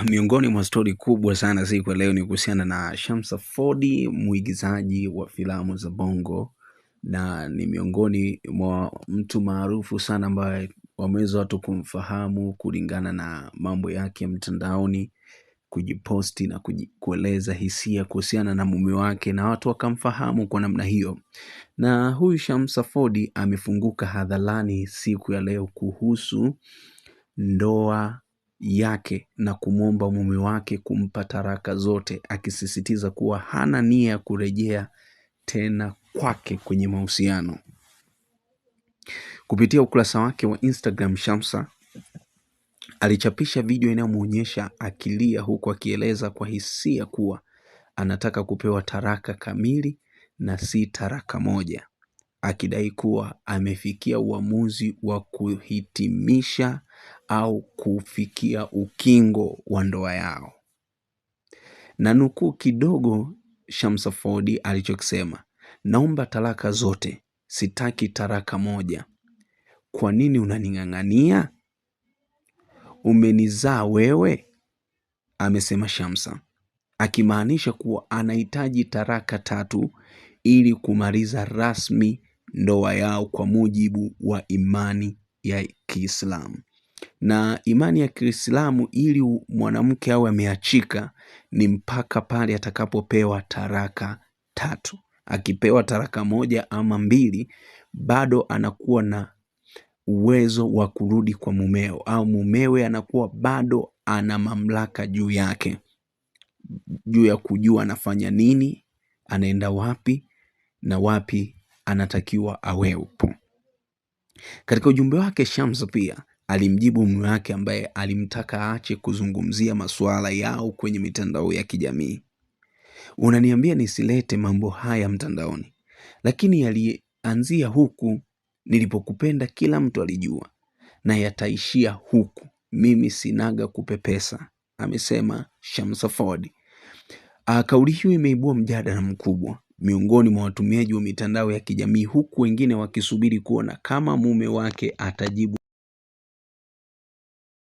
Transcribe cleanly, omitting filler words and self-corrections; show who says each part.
Speaker 1: Miongoni mwa stori kubwa sana siku ya leo ni kuhusiana na Shamsa Ford, mwigizaji wa filamu za Bongo, na ni miongoni mwa mtu maarufu sana ambaye wameweza watu kumfahamu kulingana na mambo yake mtandaoni, kujiposti na kueleza hisia kuhusiana na mume wake na watu wakamfahamu kwa namna hiyo. Na huyu Shamsa Ford amefunguka hadharani siku ya leo kuhusu ndoa yake na kumwomba mume wake kumpa talaka zote, akisisitiza kuwa hana nia ya kurejea tena kwake kwenye mahusiano. Kupitia ukurasa wake wa Instagram, Shamsa alichapisha video inayomuonyesha akilia huku akieleza kwa hisia kuwa anataka kupewa talaka kamili na si talaka moja, akidai kuwa amefikia uamuzi wa kuhitimisha au kufikia ukingo wa ndoa yao. Na nukuu kidogo Shamsa Ford alichokisema: "Naomba talaka zote, sitaki talaka moja. Kwa nini unaning'ang'ania? Umenizaa wewe?" amesema Shamsa, akimaanisha kuwa anahitaji talaka 3 ili kumaliza rasmi ndoa yao kwa mujibu wa imani ya Kiislamu. Na imani ya Kiislamu, ili mwanamke awe ameachika ni mpaka pale atakapopewa talaka 3. Akipewa talaka 1 ama 2, bado anakuwa na uwezo wa kurudi kwa mumeo, au mumewe anakuwa bado ana mamlaka juu yake, juu ya kujua anafanya nini, anaenda wapi na wapi anatakiwa awepo. Katika ujumbe wake, Shamsa pia alimjibu mume wake ambaye alimtaka aache kuzungumzia masuala yao kwenye mitandao ya kijamii. "Unaniambia nisilete mambo haya mtandaoni, lakini yalianzia huku. Nilipokupenda kila mtu alijua, na yataishia huku. Mimi sinaga kupepesa," amesema Shamsa Ford. Kauli hiyo imeibua mjadala mkubwa miongoni mwa watumiaji wa mitandao ya kijamii, huku wengine wakisubiri kuona kama mume wake atajibu